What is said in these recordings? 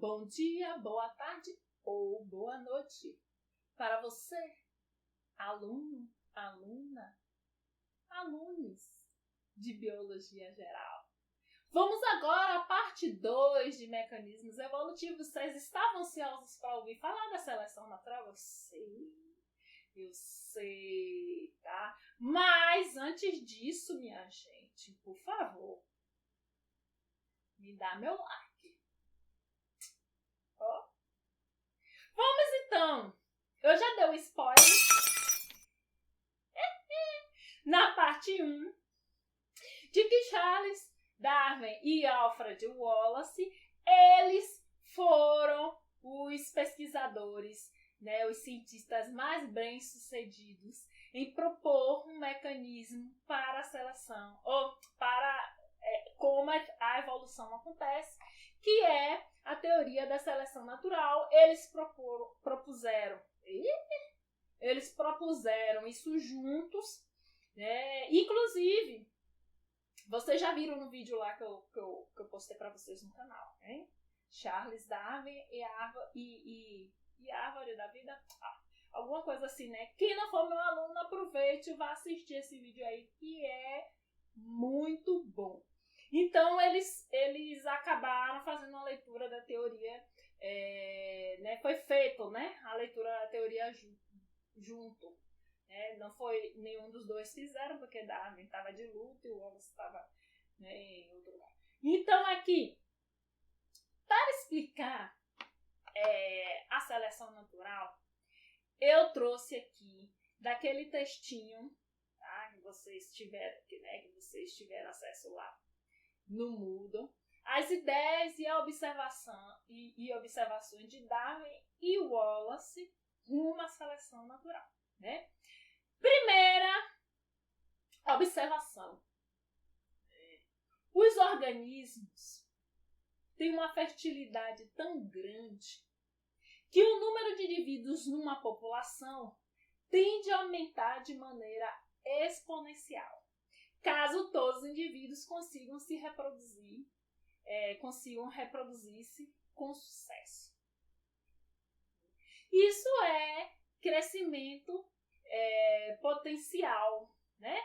bom dia, boa tarde ou boa noite para você, aluno, aluna, alunos de Biologia Geral. Vamos agora à parte 2 de mecanismos evolutivos. Vocês estavam ansiosos para ouvir falar da seleção natural? Eu sei, tá? Mas antes disso, minha gente, por favor, me dá meu like. Ó. Vamos então. Eu já dei o spoiler na parte 1 de que Charles Darwin e Alfred Wallace, eles foram os pesquisadores, né, os cientistas mais bem-sucedidos em propor um mecanismo para a seleção, ou para como a evolução acontece, que é a teoria da seleção natural. Eles propuseram isso juntos, né? Inclusive, vocês já viram no vídeo lá que eu postei para vocês no canal, né? Charles Darwin e a árvore da vida, alguma coisa assim, né? Quem não for meu aluno, aproveite e vá assistir esse vídeo aí, que é muito bom. Então, eles acabaram fazendo uma leitura da teoria, né? Foi feito, né? A leitura da teoria junto. Não foi nenhum dos dois fizeram, porque Darwin estava de luto e o Wallace estava, né, em outro lugar. Então, aqui, para explicar a seleção natural, eu trouxe aqui daquele textinho, tá, que vocês tiveram acesso lá no Moodle, as ideias e a observações de Darwin e Wallace rumo à seleção natural, né? Primeira observação. Os organismos têm uma fertilidade tão grande que o número de indivíduos numa população tende a aumentar de maneira exponencial, caso todos os indivíduos consigam reproduzir-se com sucesso. Isso é crescimento potencial, né?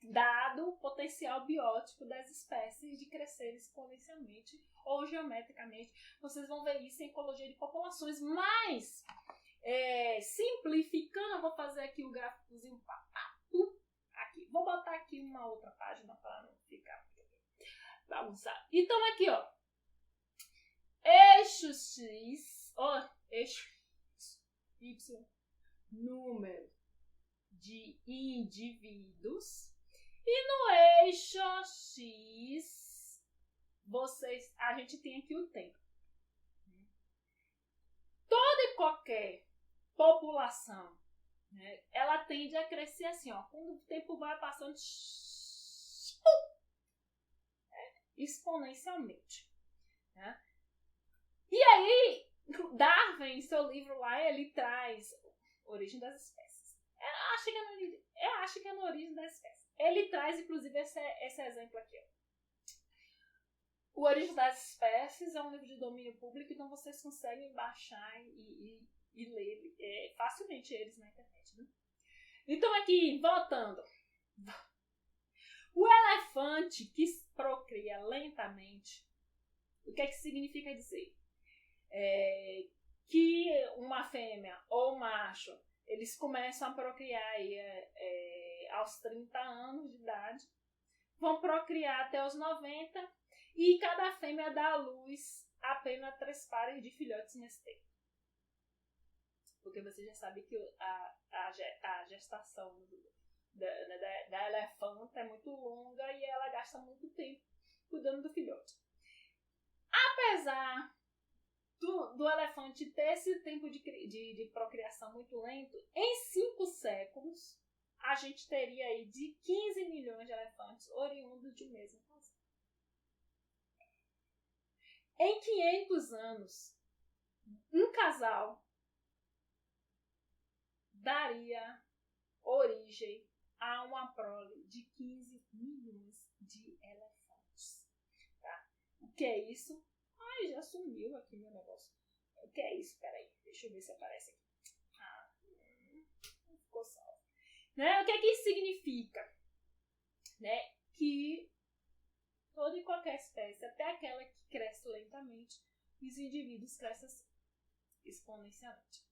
Dado o potencial biótico das espécies de crescer exponencialmente ou geometricamente. Vocês vão ver isso em ecologia de populações, mas simplificando, eu vou fazer aqui o gráficozinho aqui. Vou botar aqui uma outra página para não ficar bagunçado. Então aqui, ó, eixo X, eixo Y, número de indivíduos, e no eixo X a gente tem aqui o tempo. Toda e qualquer população, né, ela tende a crescer assim, ó, quando o tempo vai passando exponencialmente, né? E aí Darwin, em seu livro lá, ele traz Origem das Espécies. Eu acho que é na Origem das Espécies. Ele traz, inclusive, esse exemplo aqui, ó. O Origem das Espécies é um livro de domínio público, então vocês conseguem baixar e ler facilmente eles na internet, né? Então aqui, voltando. O elefante que procria lentamente, o que é que significa dizer? Que uma fêmea ou um macho, eles começam a procriar aí, aos 30 anos de idade, vão procriar até os 90, e cada fêmea dá à luz apenas 3 pares de filhotes nesse tempo. Porque você já sabe que a gestação da elefanta é muito longa e ela gasta muito tempo cuidando do filhote. Apesar do elefante ter esse tempo de procriação muito lento, em 5 séculos, a gente teria aí de 15 milhões de elefantes oriundos de um mesmo casal. Em 500 anos, um casal daria origem a uma prole de 15 milhões de elefantes. Tá? O que é isso? Ai, já sumiu aqui meu negócio. que é isso? Peraí, deixa eu ver se aparece aqui. Não ficou salvo. Né? O que é que isso significa? Né? Que toda e qualquer espécie, até aquela que cresce lentamente, os indivíduos crescem assim, exponencialmente.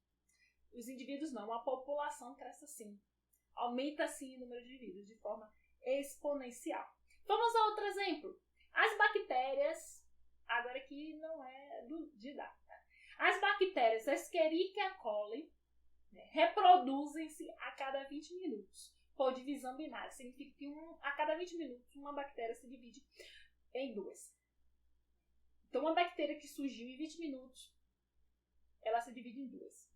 Os indivíduos não, a população cresce assim. Aumenta assim o número de indivíduos de forma exponencial. Vamos a outro exemplo. As bactérias, agora aqui não é de dar. As bactérias Escherichia coli, né, reproduzem-se a cada 20 minutos. Por divisão binária, significa que a cada 20 minutos uma bactéria se divide em duas. Então, uma bactéria que surgiu em 20 minutos, ela se divide em duas.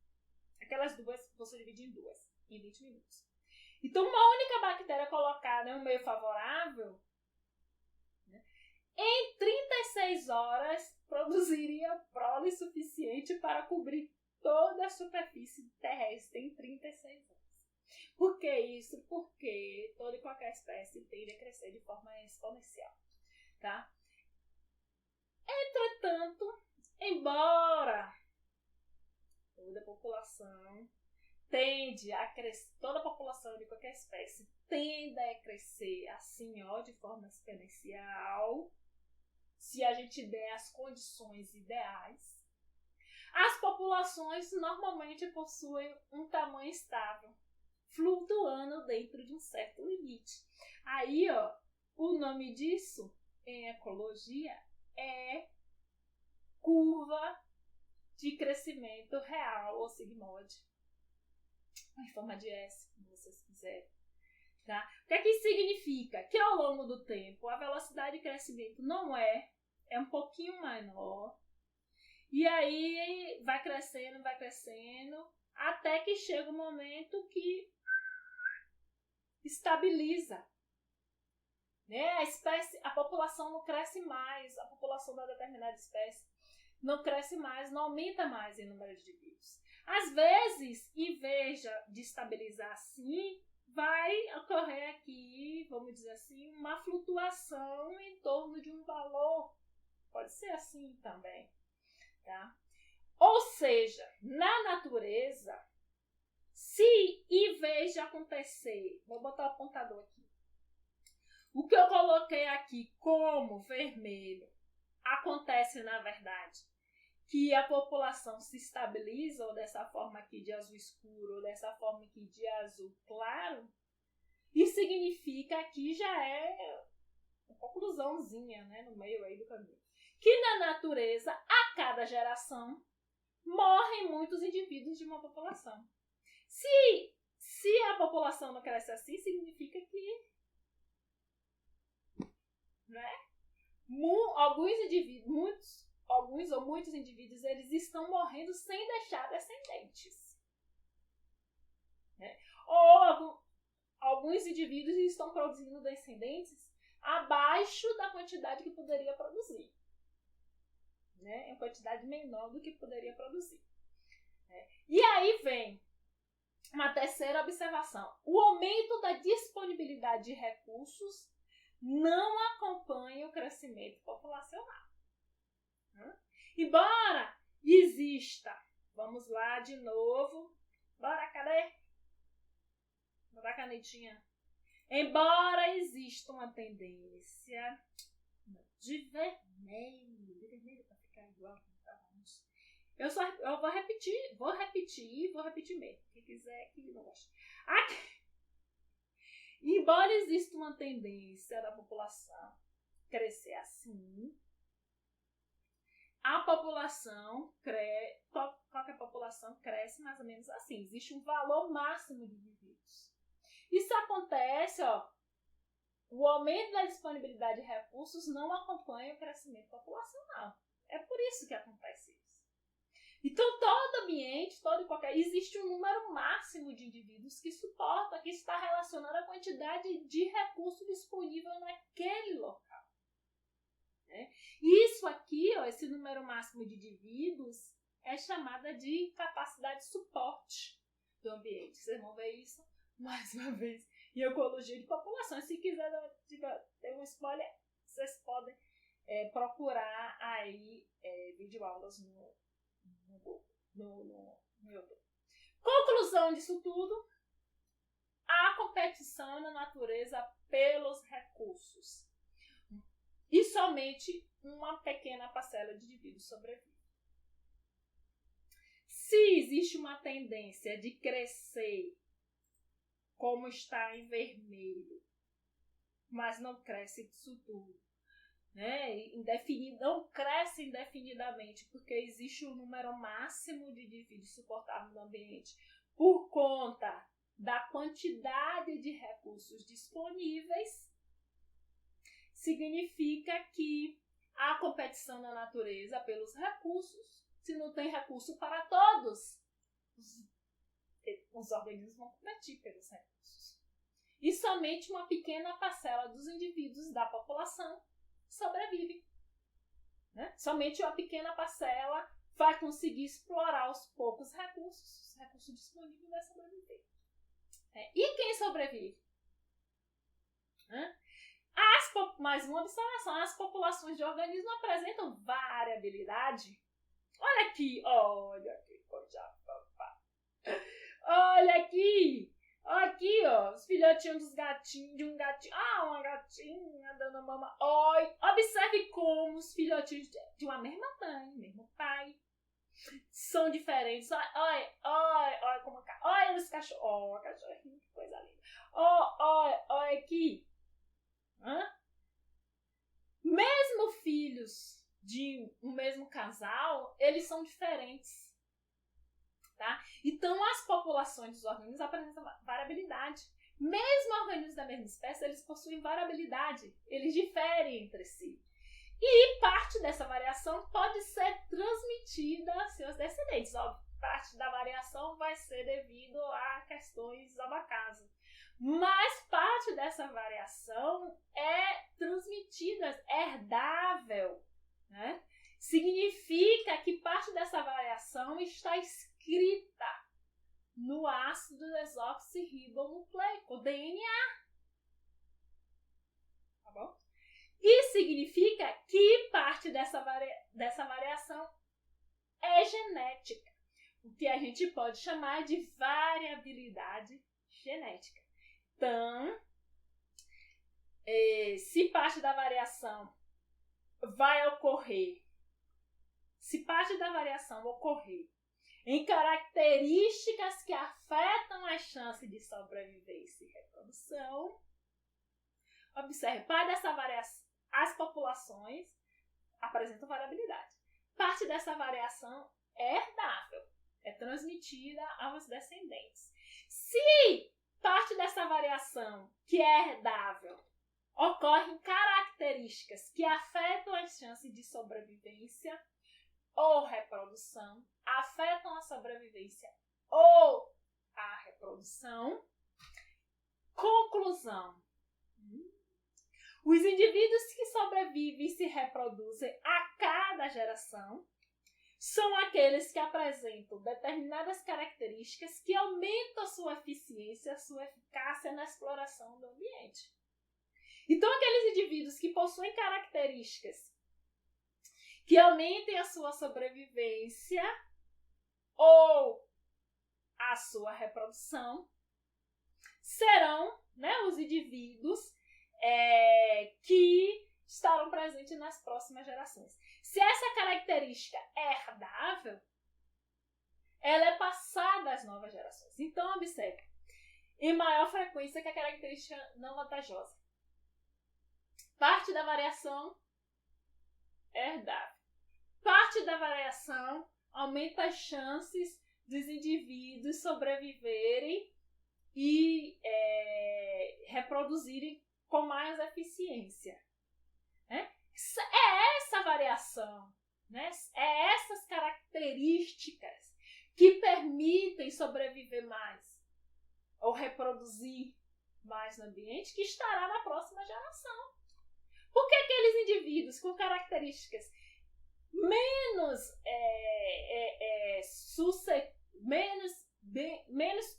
Aquelas duas vão se dividir em duas, em 20 minutos. Então, uma única bactéria colocada em um meio favorável, né, em 36 horas, produziria prole suficiente para cobrir toda a superfície terrestre em 36 horas. Por que isso? Porque toda e qualquer espécie tende a crescer de forma exponencial. Tá? Entretanto, embora toda a população tende a crescer, toda a população de qualquer espécie tende a crescer assim, ó, de forma exponencial, se a gente der as condições ideais, as populações normalmente possuem um tamanho estável, flutuando dentro de um certo limite. Aí, ó, o nome disso em ecologia é curva de crescimento real, ou sigmoide, em forma de S, se vocês quiserem. Tá? O que é que isso significa? Que ao longo do tempo a velocidade de crescimento não é um pouquinho menor, e aí vai crescendo, até que chega um momento que estabiliza. Né? A população não cresce mais, a população da determinada espécie não cresce mais, não aumenta mais em número de indivíduos. Às vezes, em vez de estabilizar assim, vai ocorrer aqui, vamos dizer assim, uma flutuação em torno de um valor. Pode ser assim também. Tá? Ou seja, na natureza, se em vez de acontecer, vou botar o apontador aqui, o que eu coloquei aqui como vermelho acontece na verdade que a população se estabiliza, ou dessa forma aqui de azul escuro, ou dessa forma aqui de azul claro, isso significa que já é uma conclusãozinha, né, no meio aí do caminho. Que na natureza, a cada geração, morrem muitos indivíduos de uma população. Se a população não cresce assim, significa que, né, alguns ou muitos indivíduos, eles estão morrendo sem deixar descendentes. Né? Ou alguns indivíduos estão produzindo descendentes abaixo da quantidade que poderia produzir. Né? Em quantidade menor do que poderia produzir. Né? E aí vem uma terceira observação. O aumento da disponibilidade de recursos não acompanha o crescimento populacional. Embora exista, vamos lá de novo, bora, cadê? Vou dar a canetinha. Embora exista uma tendência de vermelho para ficar igual. Eu vou repetir mesmo. Quem quiser, que não gosta. Aqui. Embora exista uma tendência da população crescer assim, a população cresce, qualquer população cresce mais ou menos assim. Existe um valor máximo de indivíduos. Isso acontece, ó, o aumento da disponibilidade de recursos não acompanha o crescimento populacional. É por isso que acontece isso. Então, todo ambiente, existe um número máximo de indivíduos que suporta, que está relacionado à quantidade de recurso disponível naquele local. Né? Isso aqui, ó, esse número máximo de indivíduos, é chamada de capacidade de suporte do ambiente. Vocês vão ver isso mais uma vez em ecologia de populações. Se quiser ter um spoiler, vocês podem procurar aí videoaulas no no YouTube. Conclusão disso tudo: a competição na natureza pelos recursos. E somente uma pequena parcela de indivíduos sobrevive. Se existe uma tendência de crescer, como está em vermelho, mas não cresce isso tudo, né? Não cresce indefinidamente, porque existe um número máximo de indivíduos suportáveis no ambiente por conta da quantidade de recursos disponíveis, significa que a competição na natureza pelos recursos, se não tem recurso para todos, os organismos vão competir pelos recursos. E somente uma pequena parcela dos indivíduos da população sobrevive. Né? Somente uma pequena parcela vai conseguir explorar os poucos recursos disponíveis vai sobreviver. E quem sobrevive? Mais uma observação: as populações de organismos apresentam variabilidade. Olha aqui, coisa fofa. Olha aqui, ó, os filhotinhos de um gatinho. Uma gatinha dando mama. Observe como os filhotinhos de uma mesma mãe, mesmo pai, são diferentes. Olha como olha os cachorros. Cachorrinho, que coisa linda. Olha aqui. Mesmo filhos de um mesmo casal, eles são diferentes. Tá? Então, as populações dos organismos apresentam variabilidade. Mesmo organismos da mesma espécie, eles possuem variabilidade. Eles diferem entre si. E parte dessa variação pode ser transmitida a seus descendentes. Parte da variação vai ser devido a questões da casa. Mas parte dessa variação é transmitida, herdável. Né? Significa que parte dessa variação está escrita no ácido desoxirribonucleico, DNA. Tá bom? E significa que parte dessa variação é genética, o que a gente pode chamar de variabilidade genética. Então, se parte da variação ocorrer em características que afetam a chance de sobrevivência e reprodução, observe, parte dessa variação, as populações apresentam variabilidade. Parte dessa variação é herdável, é transmitida aos descendentes. Se parte dessa variação que é herdável ocorre em características que afetam as chances de sobrevivência ou reprodução, afetam a sobrevivência ou a reprodução. Conclusão: os indivíduos que sobrevivem e se reproduzem a cada geração são aqueles que apresentam determinadas características que aumentam a sua eficiência, a sua eficácia na exploração do ambiente. Então, aqueles indivíduos que possuem características que aumentem a sua sobrevivência ou a sua reprodução serão, né, os indivíduos que estarão presentes nas próximas gerações. Se essa característica é herdável, ela é passada às novas gerações. Então, observe, em maior frequência que a característica não vantajosa. Parte da variação é herdável. Parte da variação aumenta as chances dos indivíduos sobreviverem e reproduzirem com mais eficiência. Né? É essa variação, né? É essas características que permitem sobreviver mais ou reproduzir mais no ambiente que estará na próxima geração. Porque aqueles indivíduos com características menos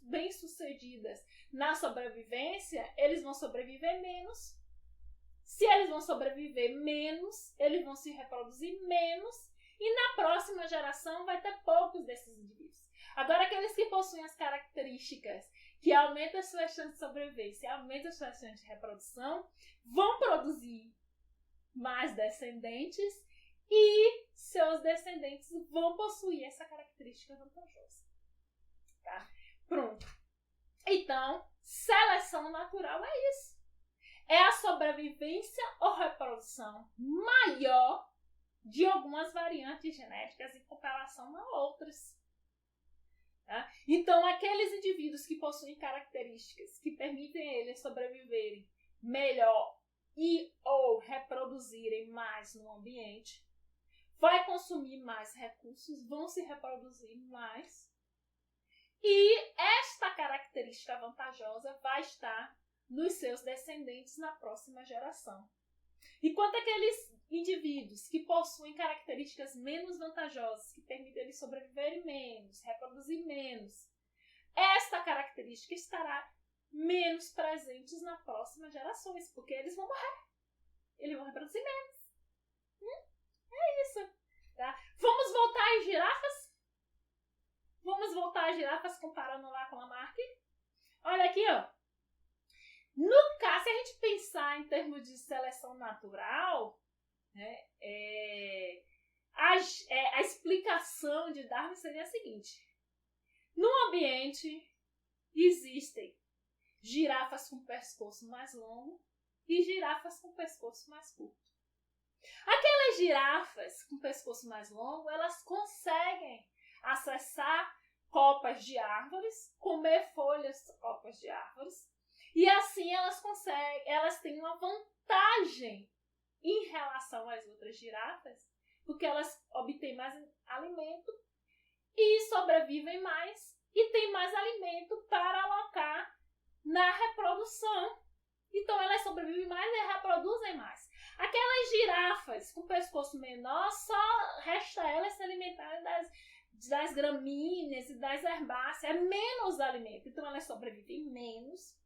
bem-sucedidas na sobrevivência, eles vão sobreviver menos. Se eles vão sobreviver menos, eles vão se reproduzir menos. E na próxima próxima geração vai ter poucos desses indivíduos. Agora, aqueles que possuem as características que aumentam a sua chance de sobrevivência, aumentam a sua chance de reprodução, vão produzir mais descendentes e seus descendentes vão possuir essa característica vantajosa. Tá? Pronto. Então, seleção natural é isso. É a sobrevivência ou reprodução maior de algumas variantes genéticas em comparação a outras. Tá? Então, aqueles indivíduos que possuem características que permitem a eles sobreviverem melhor e ou reproduzirem mais no ambiente, vai consumir mais recursos, vão se reproduzir mais, e esta característica vantajosa vai estar nos seus descendentes na próxima geração. Enquanto aqueles indivíduos que possuem características menos vantajosas, que permitem eles sobreviverem menos, reproduzir menos, esta característica estará menos presentes nas próximas gerações, porque eles vão morrer. Eles vão reproduzir menos. É isso. Tá? Vamos voltar às girafas? Vamos voltar às girafas comparando lá com a Lamarck? Olha aqui, ó. No caso, se a gente pensar em termos de seleção natural, né, a explicação de Darwin seria a seguinte. No ambiente existem girafas com pescoço mais longo e girafas com pescoço mais curto. Aquelas girafas com pescoço mais longo, elas conseguem acessar copas de árvores, comer folhas de copas de árvores, e assim elas têm uma vantagem em relação às outras girafas, porque elas obtêm mais alimento e sobrevivem mais e têm mais alimento para alocar na reprodução. Então elas sobrevivem mais e reproduzem mais. Aquelas girafas com pescoço menor, só resta elas se alimentarem das gramíneas e das herbáceas. É menos alimento. Então elas sobrevivem menos.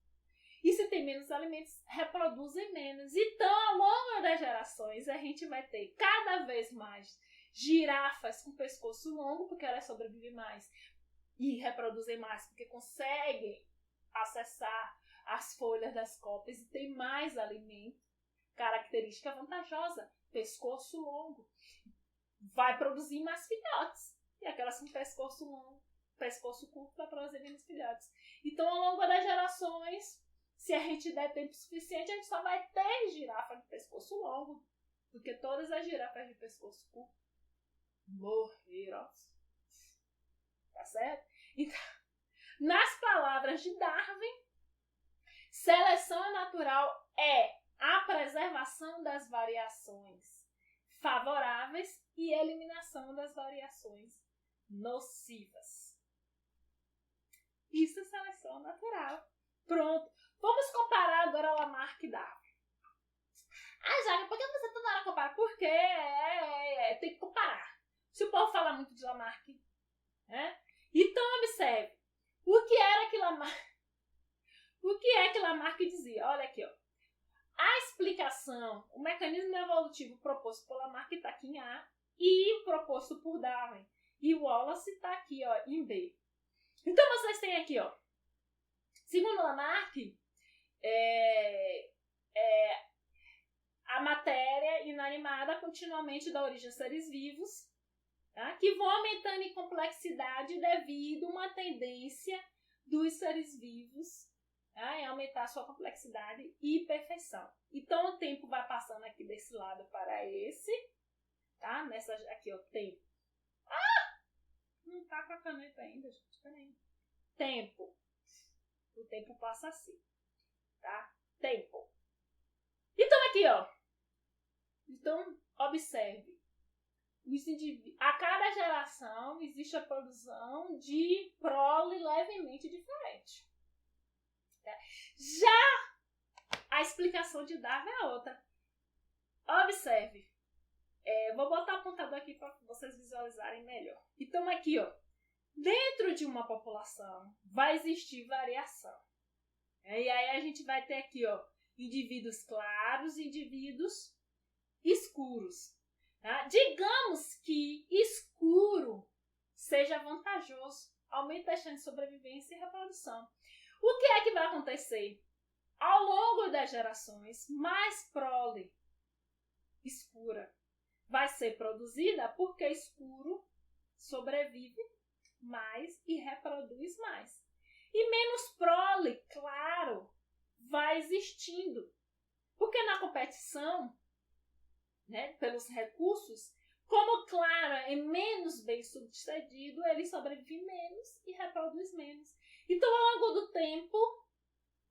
E se tem menos alimentos, reproduzem menos. Então, ao longo das gerações, a gente vai ter cada vez mais girafas com pescoço longo, porque elas sobrevivem mais e reproduzem mais, porque conseguem acessar as folhas das copas e tem mais alimento. Característica vantajosa, pescoço longo. Vai produzir mais filhotes. E aquelas com pescoço longo, pescoço curto, vai produzir menos filhotes. Então, ao longo das gerações, se a gente der tempo suficiente, a gente só vai ter girafa de pescoço longo. Porque todas as girafas de pescoço curto morreram. Tá certo? Então, nas palavras de Darwin, seleção natural é a preservação das variações favoráveis e eliminação das variações nocivas. Isso é seleção natural. Pronto. Vamos comparar agora Lamarck e Darwin. Jaga, por que você toda hora compara? Porque tem que comparar. Se o povo fala muito de Lamarck, né? Então, observe. O que é que Lamarck dizia? Olha aqui, ó. A explicação, o mecanismo evolutivo proposto por Lamarck está aqui em A e proposto por Darwin. E o Wallace está aqui, ó, em B. Então, vocês têm aqui, ó. Segundo Lamarck, a matéria inanimada continuamente dá origem a seres vivos, tá? Que vão aumentando em complexidade devido a uma tendência dos seres vivos, tá? Em aumentar a sua complexidade e perfeição. Então, o tempo vai passando aqui desse lado para esse, tá? Aqui, ó, tempo. Não tá com a caneta ainda, gente. Peraí. Tempo. O tempo passa assim, tá? Tempo. Então, aqui, ó. Então, observe. A cada geração existe a produção de prole levemente diferente. Tá? Já a explicação de Darwin é outra. Observe. Vou botar o apontador aqui para vocês visualizarem melhor. Então, aqui, ó. Dentro de uma população vai existir variação. E aí a gente vai ter aqui, ó, indivíduos claros e indivíduos escuros. Tá? Digamos que escuro custoso, aumento das chances de sobrevivência e reprodução. O que é que vai acontecer? Ao longo das gerações, mais prole escura vai ser produzida porque escuro sobrevive mais e reproduz mais. E menos prole, claro, vai existindo. Porque na competição, né, pelos recursos, como claro é menos bem sucedido, ele sobrevive menos e reproduz menos. Então, ao longo do tempo,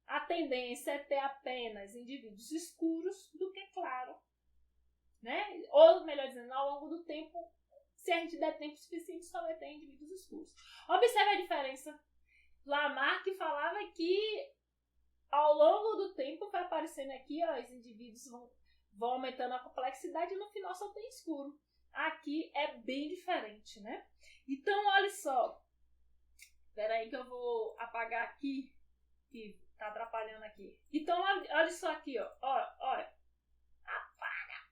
a tendência é ter apenas indivíduos escuros do que claro. Né? Ou, melhor dizendo, ao longo do tempo, se a gente der tempo suficiente, só vai ter indivíduos escuros. Observe a diferença. Lamarck falava que ao longo do tempo vai aparecendo aqui, ó, os indivíduos vão aumentando a complexidade e no final só tem escuro. Aqui é bem diferente, né? Então, olha só. Espera aí que eu vou apagar aqui, que tá atrapalhando aqui. Então, olha só aqui, ó. Olha. Apaga.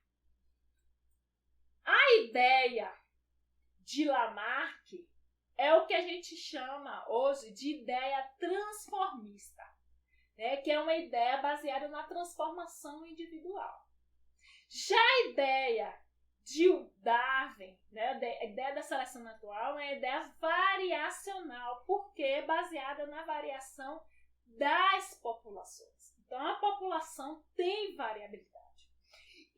A ideia de Lamarck é o que a gente chama hoje de ideia transformista, né? Que é uma ideia baseada na transformação individual. Já a ideia de Darwin, né? A ideia da seleção natural é uma ideia variacional, porque é baseada na variação das populações. Então, a população tem variabilidade.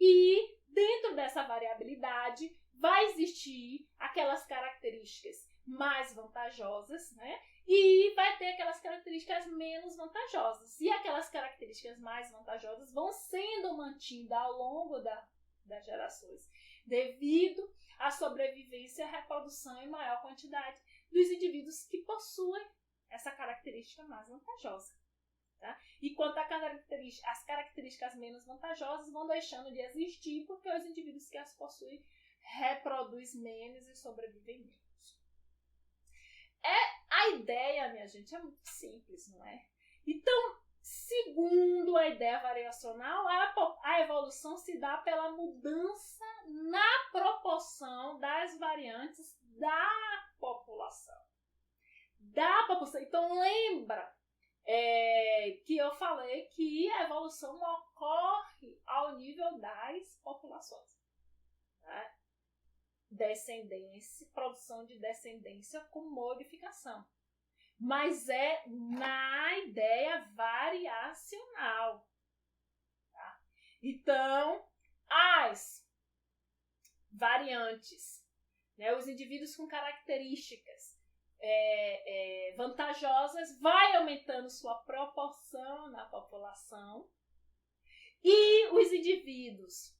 E dentro dessa variabilidade vai existir aquelas características mais vantajosas, né? E vai ter aquelas características menos vantajosas. E aquelas características mais vantajosas vão sendo mantidas ao longo das gerações, devido à sobrevivência e à reprodução em maior quantidade dos indivíduos que possuem essa característica mais vantajosa. Tá? E quanto às características menos vantajosas vão deixando de existir porque os indivíduos que as possuem reproduzem menos e sobrevivem menos. A ideia, minha gente, é muito simples, não é? Então, segundo a ideia variacional, a evolução se dá pela mudança na proporção das variantes da população. Então, lembra que eu falei que a evolução ocorre ao nível das populações. Né? Descendência, produção de descendência com modificação. Mas é na ideia variacional. Tá? Então, as variantes, né, os indivíduos com características vantajosas, vai aumentando sua proporção na população, e os indivíduos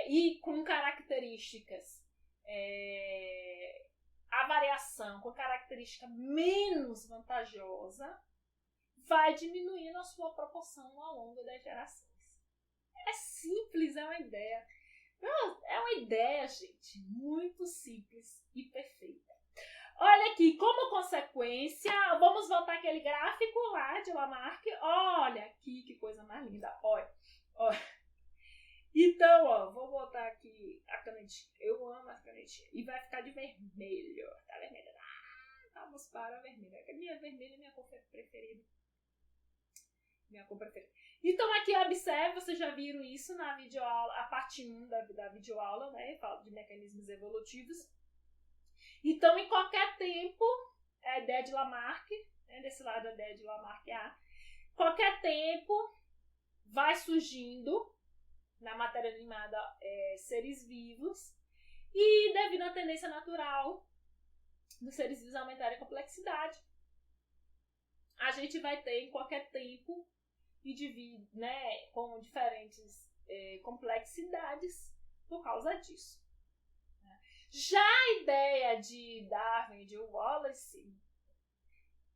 e com características, a variação com característica menos vantajosa vai diminuindo a sua proporção ao longo das gerações. É simples, é uma ideia. É uma ideia, gente, muito simples e perfeita. Olha aqui, como consequência, vamos voltar aquele gráfico lá de Lamarck. Olha aqui, que coisa mais linda. Olha. Então, ó, vou botar aqui a canetinha. Eu amo a canetinha. E vai ficar de vermelho. Tá vermelha? Vamos para a vermelha. Minha vermelha é minha cor preferida. Minha cor preferida. Então, aqui, observe, vocês já viram isso na videoaula, a parte 1 da videoaula, né? Fala de mecanismos evolutivos. Então, em qualquer tempo, a ideia de Lamarck, né, desse lado a ideia de Lamarck qualquer tempo vai surgindo na matéria animada seres vivos, e devido à tendência natural dos seres vivos aumentarem a complexidade, a gente vai ter em qualquer tempo indivíduos, né, com diferentes complexidades por causa disso. Já a ideia de Darwin e de Wallace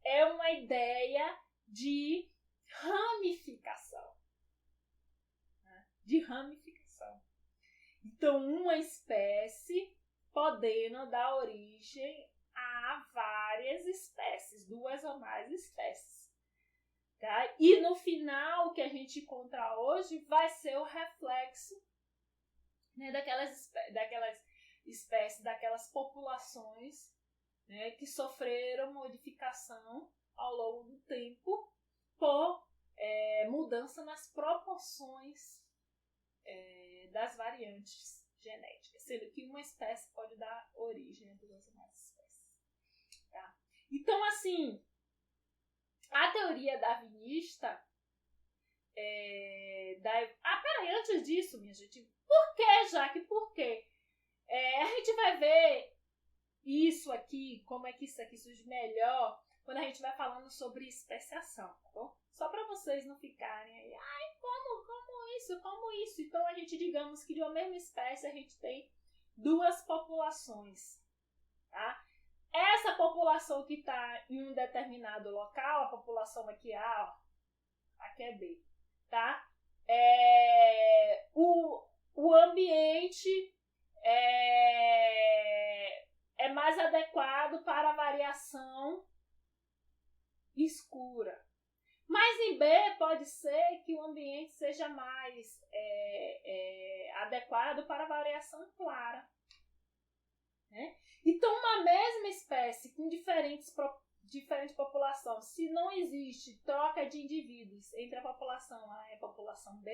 é uma ideia de ramificação. Então, uma espécie podendo dar origem a várias espécies, 2 ou mais espécies. Tá? E no final, o que a gente encontra hoje vai ser o reflexo, né, daquelas espécies, daquelas populações né, que sofreram modificação ao longo do tempo por mudança nas proporções das variantes genéticas, sendo que uma espécie pode dar origem a duas ou mais espécies. Tá? Então, assim, a teoria darwinista peraí, antes disso, minha gente, por que, Jaque? Por quê? A gente vai ver isso aqui, como é que isso aqui surge melhor, quando a gente vai falando sobre especiação, tá bom? Só para vocês não ficarem aí, como isso? Então, a gente, digamos que de uma mesma espécie, a gente tem duas populações, tá? Essa população que está em um determinado local, a população aqui A, ó, aqui é B, tá? O ambiente é mais adequado para a variação escura. Mas em B pode ser que o ambiente seja mais adequado para a variação clara. Né? Então, uma mesma espécie com diferente população, se não existe troca de indivíduos entre a população A e a população B,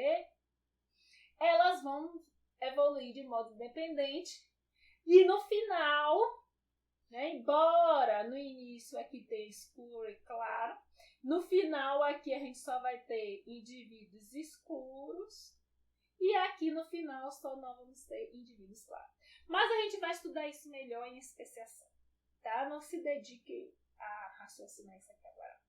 elas vão evoluir de modo independente e no final, né, embora no início aqui tenha escuro e claro, no final aqui a gente só vai ter indivíduos escuros e aqui no final só nós vamos ter indivíduos claros. Mas a gente vai estudar isso melhor em especiação, tá? Não se dedique a raciocinar isso aqui agora.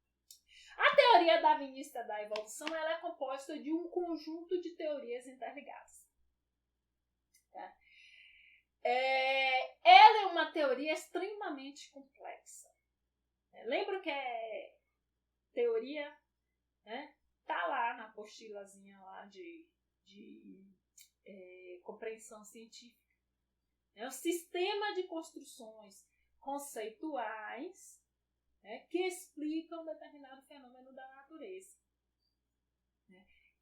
A teoria darwinista da evolução ela é composta de um conjunto de teorias interligadas. Tá? Ela é uma teoria extremamente complexa. Lembra que teoria, né? Tá lá na apostilazinha lá de compreensão científica. É um sistema de construções conceituais, né, que explicam um determinado fenômeno da natureza.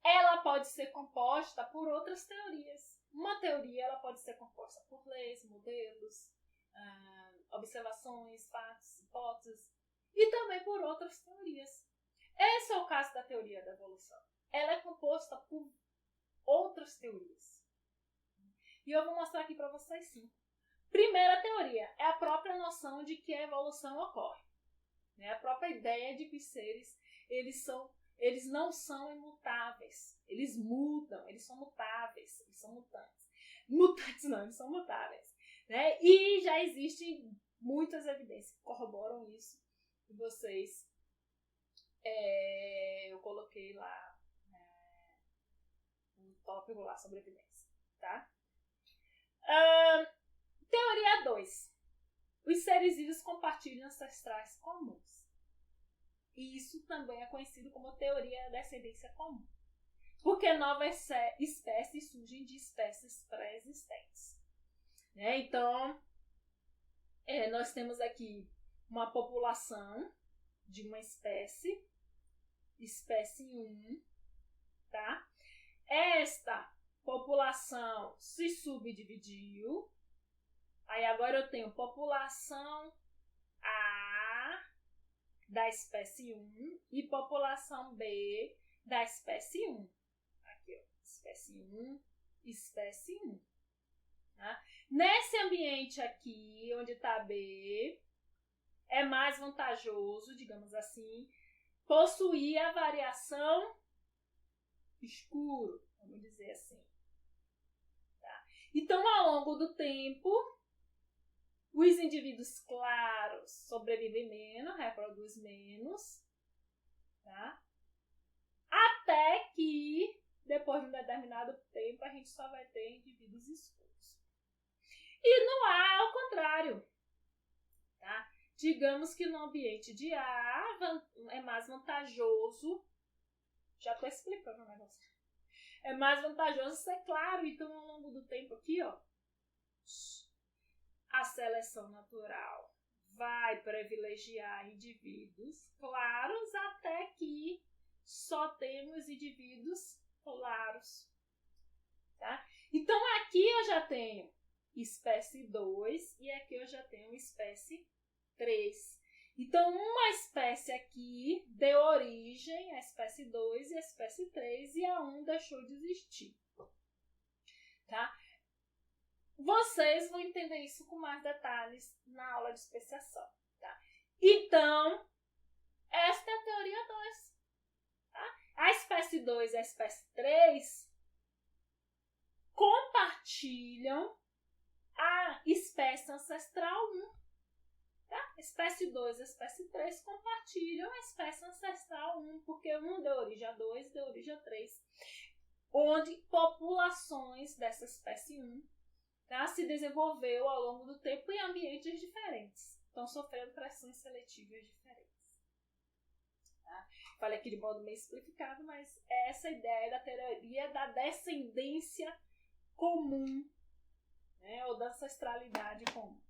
Ela pode ser composta por outras teorias. Uma teoria ela pode ser composta por leis, modelos, observações, fatos, hipóteses e também por outras teorias. Esse é o caso da teoria da evolução. Ela é composta por outras teorias. E eu vou mostrar aqui para vocês 5. Primeira teoria é a própria noção de que a evolução ocorre. A própria ideia de que os seres eles não são imutáveis. Eles mudam, eles são mutáveis, eles são mutantes. Mutantes não, eles são mutáveis. Né? E já existem muitas evidências que corroboram isso. E vocês, eu coloquei lá um tópico lá sobre evidência. Tá? Teoria 2. Os seres vivos compartilham ancestrais comuns. E isso também é conhecido como teoria da descendência comum. Porque novas espécies surgem de espécies pré-existentes. Né? Então, nós temos aqui uma população de uma espécie 1, tá? Esta população se subdividiu. Aí agora eu tenho população A da espécie 1 e população B da espécie 1. Aqui, ó, espécie 1, espécie 1. Tá? Nesse ambiente aqui, onde está B, é mais vantajoso, digamos assim, possuir a variação escuro, vamos dizer assim. Tá? Então, ao longo do tempo, os indivíduos claros sobrevivem menos, reproduzem menos, tá? Até que, depois de um determinado tempo, a gente só vai ter indivíduos escuros. E no A, ao contrário. Tá? Digamos que no ambiente de A é mais vantajoso. Já estou explicando o negócio. É mais vantajoso ser claro. Então, ao longo do tempo aqui, ó, a seleção natural vai privilegiar indivíduos claros até que só temos indivíduos claros. Tá? Então, aqui eu já tenho espécie 2 e aqui eu já tenho espécie 3. Então, uma espécie aqui deu origem à espécie 2 e à espécie 3 e a 1 deixou de existir. Tá? Vocês vão entender isso com mais detalhes na aula de especiação. Tá? Então, esta é a teoria 2. Tá? A espécie 2 e a espécie 3 compartilham a espécie ancestral 1. Tá? Espécie 2 e espécie 3 compartilham a espécie ancestral 1, porque 1 deu origem a 2 e deu origem a 3, onde populações dessa espécie 1, tá, se desenvolveu ao longo do tempo em ambientes diferentes. Estão sofrendo pressões seletivas diferentes. Tá? Falei aqui de modo meio simplificado, mas essa é a ideia da teoria da descendência comum, né, ou da ancestralidade comum.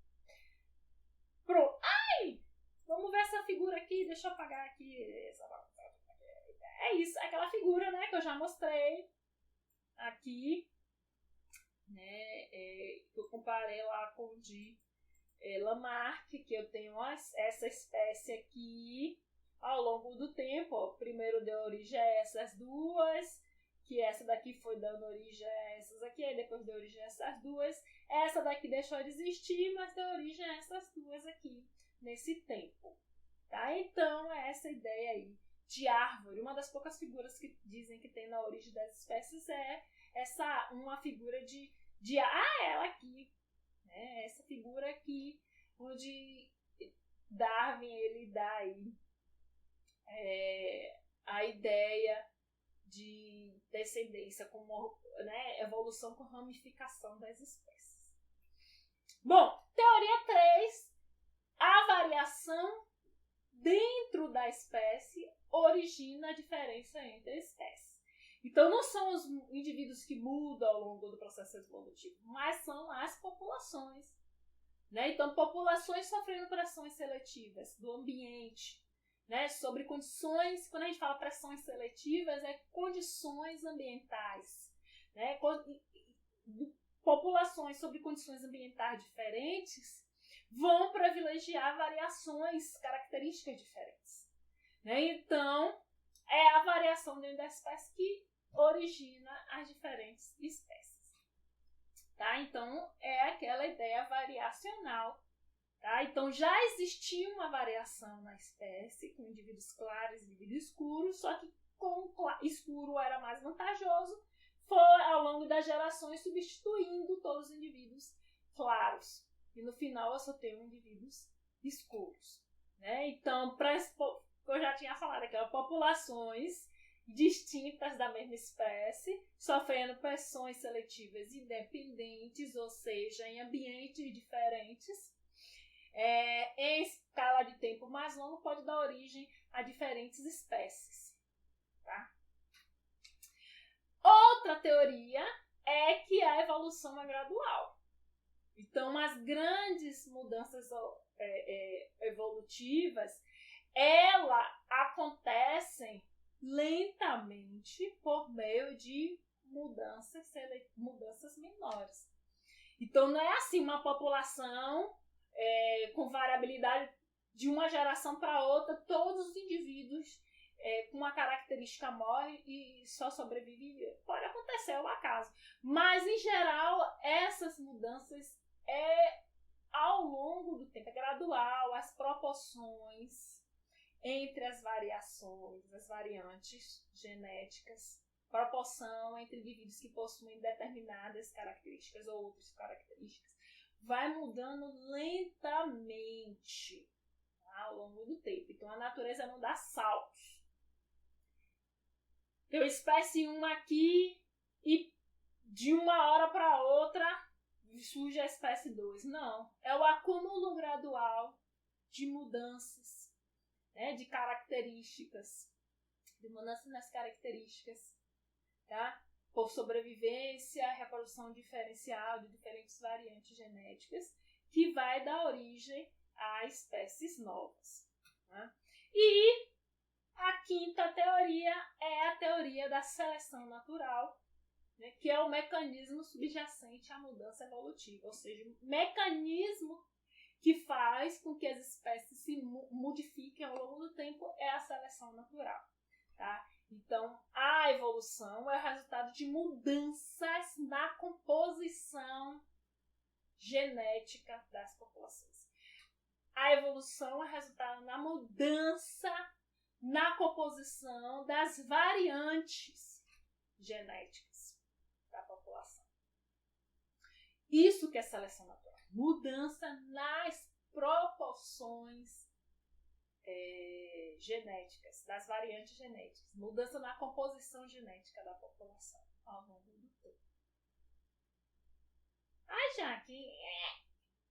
Pronto. Ai! Vamos ver essa figura aqui. Deixa eu apagar aqui. É isso, é aquela figura, né, que eu já mostrei aqui, né, que eu comparei lá com o de Lamarck, que eu tenho essa espécie aqui ao longo do tempo. Ó, primeiro deu origem a essas duas, que essa daqui foi dando origem a essas aqui, aí depois deu origem a essas duas. Essa daqui deixou de existir, mas deu origem a essas duas aqui nesse tempo. Tá? Então, é essa ideia aí de árvore. Uma das poucas figuras que dizem que tem na origem das espécies é uma figura de ela aqui. Né? Essa figura aqui, onde Darwin ele dá aí a ideia de descendência como, né, evolução com ramificação das espécies. Bom, teoria 3, a variação dentro da espécie origina a diferença entre espécies. Então, não são os indivíduos que mudam ao longo do processo evolutivo, mas são as populações. Né? Então, populações sofrendo pressões seletivas do ambiente, né? Sobre condições, quando a gente fala pressões seletivas, é condições ambientais. Né? Populações sobre condições ambientais diferentes vão privilegiar variações, características diferentes. Né? Então, é a variação dentro da espécie que origina as diferentes espécies. Tá? Então, é aquela ideia variacional. Tá? Então, já existia uma variação na espécie, com indivíduos claros e indivíduos escuros, só que como escuro era mais vantajoso, foi ao longo das gerações substituindo todos os indivíduos claros. E no final eu só tenho indivíduos escuros. Né? Então, eu já tinha falado aqui, populações distintas da mesma espécie, sofrendo pressões seletivas independentes, ou seja, em ambientes diferentes, em escala de tempo mais longa, pode dar origem a diferentes espécies. Tá? Outra teoria é que a evolução é gradual. Então, as grandes mudanças evolutivas, elas acontecem lentamente por meio de mudanças menores. Então, não é assim uma população com variabilidade de uma geração para outra, todos os indivíduos com uma característica morrem e só sobrevive. Pode acontecer, é o acaso. Mas, em geral, essas mudanças ao longo do tempo, é gradual, as proporções entre as variações, as variantes genéticas, proporção entre indivíduos que possuem determinadas características ou outras características, vai mudando lentamente, tá, ao longo do tempo. Então, a natureza não dá saltos. Tem a espécie 1 aqui e de uma hora para outra surge a espécie 2. Não, é o acúmulo gradual de mudanças, né, de características, de mudanças nas características, tá? Por sobrevivência, reprodução diferencial de diferentes variantes genéticas, que vai dar origem a espécies novas. Tá? E a quinta teoria é a teoria da seleção natural, né, que é o mecanismo subjacente à mudança evolutiva, ou seja, o mecanismo que faz com que as espécies se modifiquem ao longo do tempo é a seleção natural, tá? Então, a evolução é o resultado de mudanças na composição genética das populações. A evolução é resultado da mudança na composição das variantes genéticas da população. Isso que é seleção natural. Mudança nas proporções genéticas, das variantes genéticas. Mudança na composição genética da população ao longo do tempo. Jaque,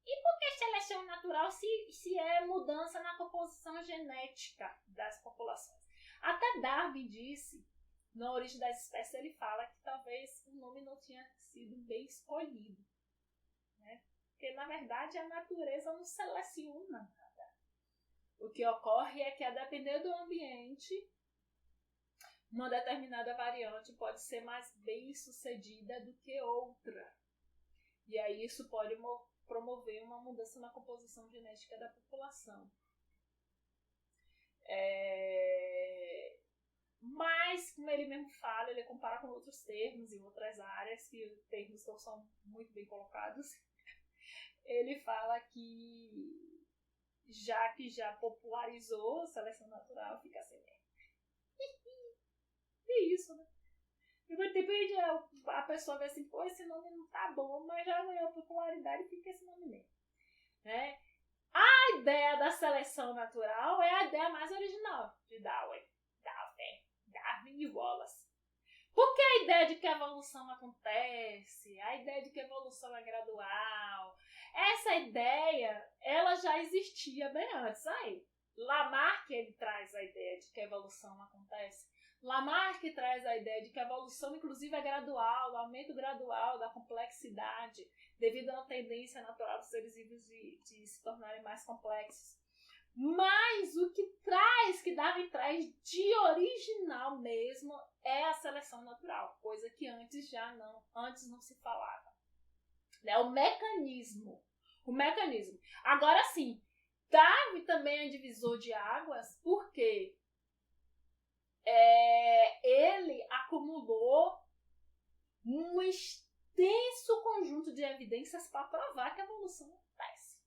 e por que seleção natural se é mudança na composição genética das populações? Até Darwin disse, na origem das espécies, ele fala que talvez o nome não tinha sido bem escolhido, né? Porque, na verdade, a natureza não seleciona nada. O que ocorre é que, a depender do ambiente, uma determinada variante pode ser mais bem sucedida do que outra. E aí isso pode promover uma mudança na composição genética da população. Mas, como ele mesmo fala, ele compara com outros termos em outras áreas, que os termos não são muito bem colocados. Ele fala que já popularizou a seleção natural, fica assim, é isso, né? E por tempo a pessoa vê assim, pô, esse nome não tá bom, mas já ganhou popularidade e fica esse nome mesmo, né? A ideia da seleção natural é a ideia mais original de Darwin e Wallace. Porque a ideia de que a evolução acontece, a ideia de que a evolução é gradual, essa ideia, ela já existia bem antes. Aí, Lamarck, ele traz a ideia de que a evolução acontece. Lamarck traz a ideia de que a evolução, inclusive, é gradual, o aumento gradual da complexidade, devido à tendência natural dos seres vivos de se tornarem mais complexos. Mas o que Darwin traz de original mesmo é a seleção natural, coisa que antes não se falava. O mecanismo. Agora sim, Darwin também é divisor de águas porque ele acumulou um extenso conjunto de evidências para provar que a evolução acontece.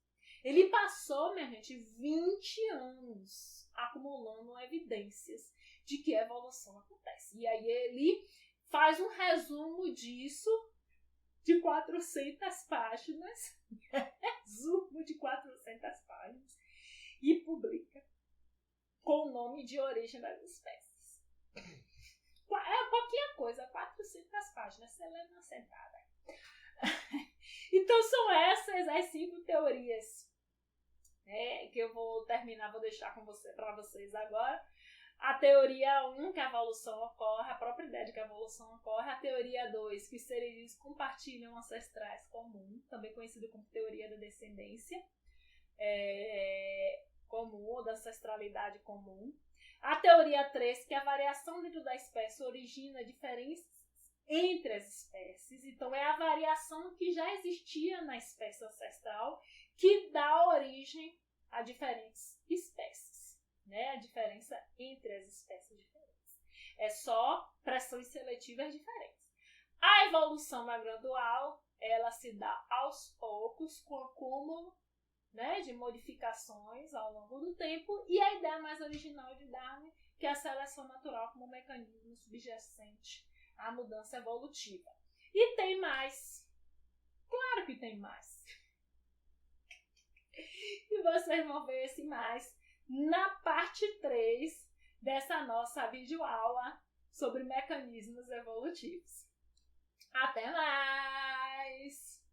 Ele passou, minha gente, 20 anos acumulando evidências de que a evolução acontece. E aí ele faz um resumo disso de 400 páginas, e publica com o nome de Origem das Espécies. É pouquinha coisa, 400 páginas, você lê na sentada. Então são essas as 5 teorias que eu vou deixar para vocês agora. A teoria 1, que a evolução ocorre, a própria ideia de que a evolução ocorre. A teoria 2, que os seres vivos compartilham ancestrais comuns, também conhecida como teoria da descendência comum, ou da ancestralidade comum. A teoria 3, que a variação dentro da espécie origina diferenças entre as espécies. Então, é a variação que já existia na espécie ancestral que dá origem a diferentes espécies, né? A diferença entre as espécies diferentes. É só pressões seletivas diferentes. A evolução gradual, ela se dá aos poucos, com o acúmulo, né, de modificações ao longo do tempo, e a ideia mais original de Darwin, que é a seleção natural como mecanismo subjacente à mudança evolutiva. E tem mais. Claro que tem mais. E vocês vão ver esse mais na parte 3 dessa nossa videoaula sobre mecanismos evolutivos. Até mais!